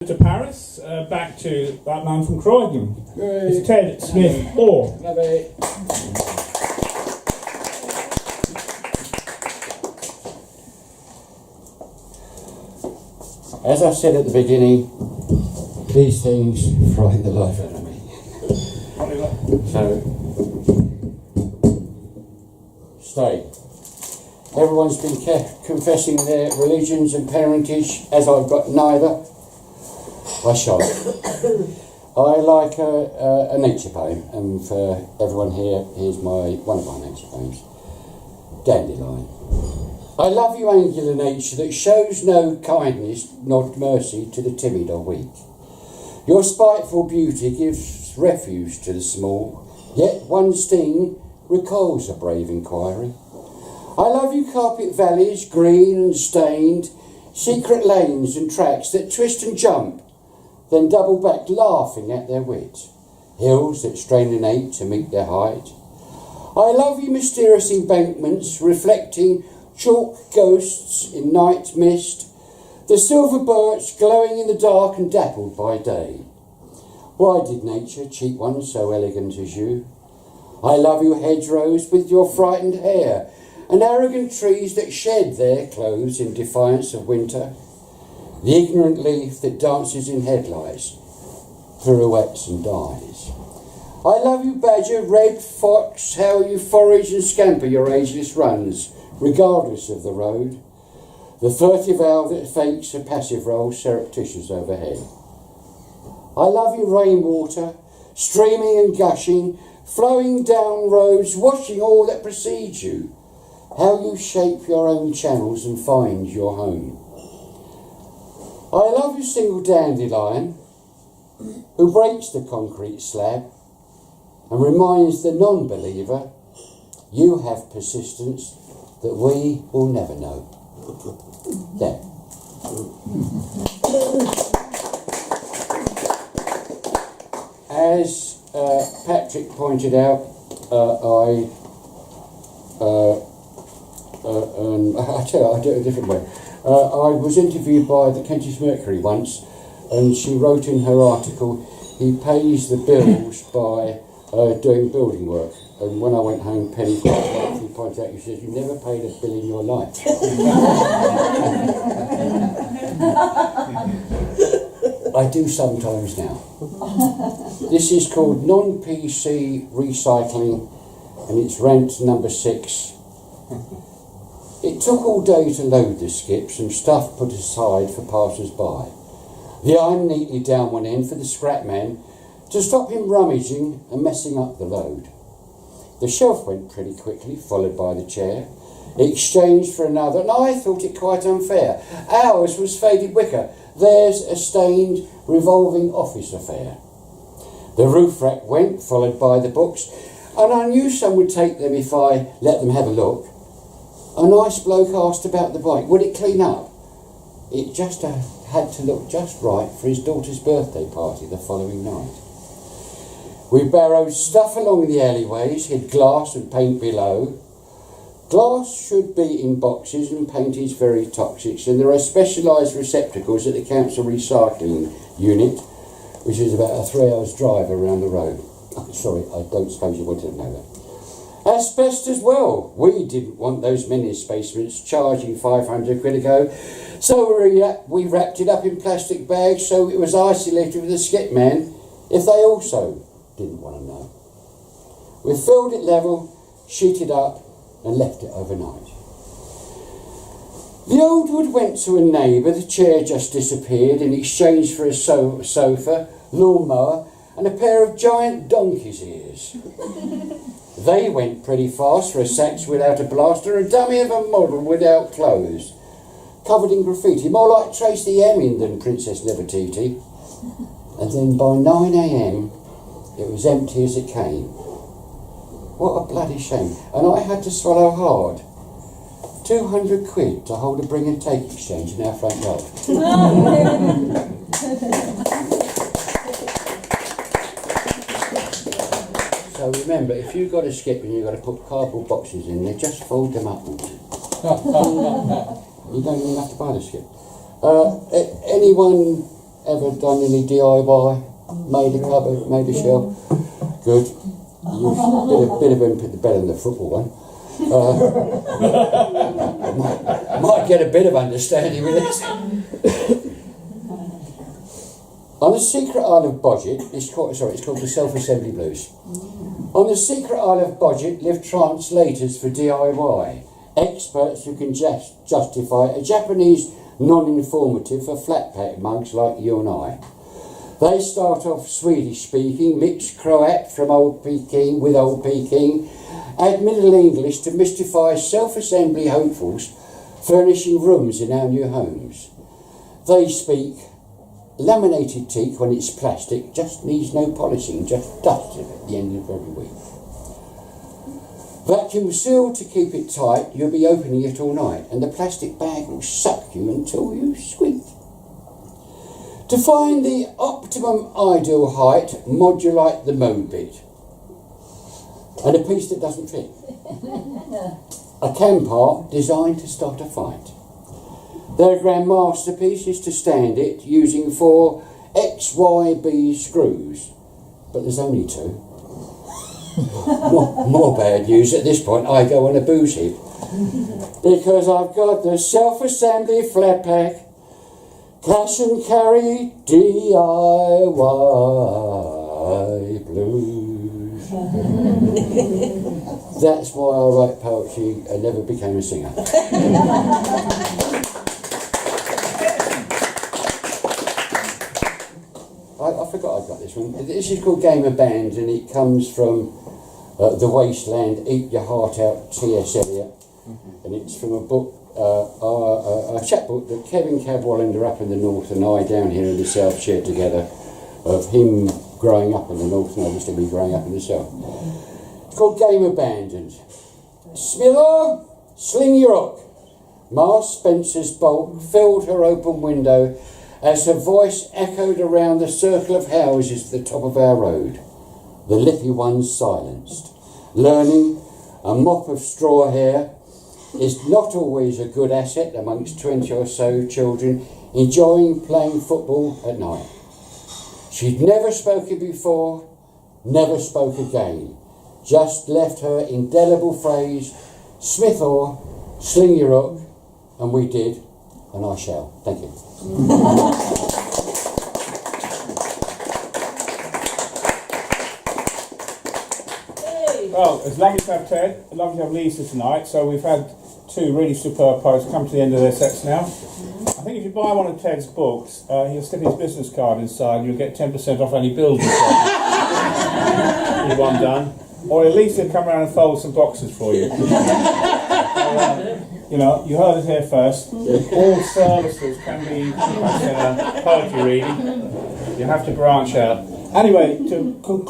To Paris, back to that man from Croydon. It's Ted Smith-Orr. As I said at the beginning, these things frighten the life out of me. So, stay. Everyone's been confessing their religions and parentage, as I've got neither. I shan't. I like a nature poem, and for everyone here, here's one of my nature poems. Dandelion. I love you, angular nature, that shows no kindness nor mercy to the timid or weak. Your spiteful beauty gives refuge to the small, yet one sting recalls a brave inquiry. I love you, carpet valleys, green and stained, secret lanes and tracks that twist and jump, then double back laughing at their wit, hills that strain and ache to meet their height. I love you, mysterious embankments, reflecting chalk ghosts in night mist, the silver birch glowing in the dark and dappled by day. Why did nature cheat one so elegant as you? I love you, hedgerows with your frightened hair, and arrogant trees that shed their clothes in defiance of winter. The ignorant leaf that dances in headlights, pirouettes and dies. I love you, badger, red fox, how you forage and scamper your ageless runs, regardless of the road. The furtive owl that fakes a passive role surreptitious overhead. I love you, rainwater, streaming and gushing, flowing down roads, washing all that precedes you. How you shape your own channels and find your home. I love you, single dandelion, who breaks the concrete slab and reminds the non-believer you have persistence that we will never know. There. As Patrick pointed out, I tell you, I'll do it a different way. I was interviewed by the Kentish Mercury once, and she wrote in her article, he pays the bills by doing building work. And when I went home, Penny pointed out, you said, you never paid a bill in your life. I do sometimes now. This is called NonPC Recycling, and it's rent number 6. It took all day to load the skips and stuff put aside for passers-by. The iron neatly down one end for the scrap man to stop him rummaging and messing up the load. The shelf went pretty quickly, followed by the chair. It exchanged for another, and I thought it quite unfair. Ours was faded wicker, theirs a stained, revolving office affair. The roof rack went, followed by the books, and I knew some would take them if I let them have a look. A nice bloke asked about the bike. Would it clean up? It just had to look just right for his daughter's birthday party the following night. We barrowed stuff along the alleyways, hid glass and paint below. Glass should be in boxes and paint is very toxic, and there are specialised receptacles at the council recycling unit, which is about a 3 hours drive around the road. Sorry, I don't suppose you wanted to know that. Asbestos, well, we didn't want those menace basements charging 500 quid a go, so we wrapped it up in plastic bags so it was isolated with the skip man if they also didn't want to know. We filled it level, sheeted up and left it overnight. The old wood went to a neighbour, the chair just disappeared in exchange for a sofa, lawnmower and a pair of giant donkey's ears. They went pretty fast for a sax without a blaster, a dummy of a model without clothes, covered in graffiti, more like Tracy Emin than Princess Nefertiti. And then by 9 a.m, it was empty as it came. What a bloody shame. And I had to swallow hard. 200 quid to hold a bring and take exchange in our front yard. So remember, if you've got a skip and you've got to put cardboard boxes in there, just fold them up. You don't even have to buy the skip. Anyone ever done any DIY? Made a cupboard, made a shelf? Good. You bit of input better than the football one. Might get a bit of understanding with this. On the secret isle of Bodget, it's called the Self-Assembly Blues. On the secret isle of Bodget live translators for DIY, experts who can justify a Japanese non-informative for flat pack mugs like you and I. They start off Swedish speaking, mix Croat from Old Peking with Old Peking, add Middle English to mystify self-assembly hopefuls furnishing rooms in our new homes. They speak laminated teak when it's plastic, just needs no polishing, just dust it at the end of every week. Vacuum sealed to keep it tight, you'll be opening it all night, and the plastic bag will suck you until you squeak. To find the optimum ideal height, modulate the mow bit. And a piece that doesn't fit. A cam part designed to start a fight. Their grand masterpiece is to stand it using 4 XYB screws, but there's only 2. More bad news at this point, I go on a booze heap. Because I've got the self-assembly flat pack, cash and carry DIY blues. That's why I write poetry and never became a singer. I forgot I got this one. This is called Game of Bands, and it comes from The Wasteland, Eat Your Heart Out, T.S. Eliot. And it's from a book, a chapbook that Kevin Cadwallander up in the north and I down here in the south shared together, of him growing up in the north and obviously me growing up in the south. It's called Game Abandoned. Smith-Orr, sling your hook. Ma Spencer's bolt filled her open window as her voice echoed around the circle of houses at the top of our road. The lippy ones silenced. Learning a mop of straw hair is not always a good asset amongst 20 or so children enjoying playing football at night. She'd never spoken before, never spoke again. Just left her indelible phrase, Smith-Orr, sling your hook, and we did, and I shall. Thank you. Well, it's lovely to have Ted, lovely to have Lisa tonight. So we've had 2 really superb poets come to the end of their sets now. I think if you buy one of Ted's books, he'll slip his business card inside and you'll get 10% off any bills you've one done. Or at least he'll come around and fold some boxes for you. You know, you heard it here first. All services can be poetry reading. You have to branch out. Anyway, to conclude.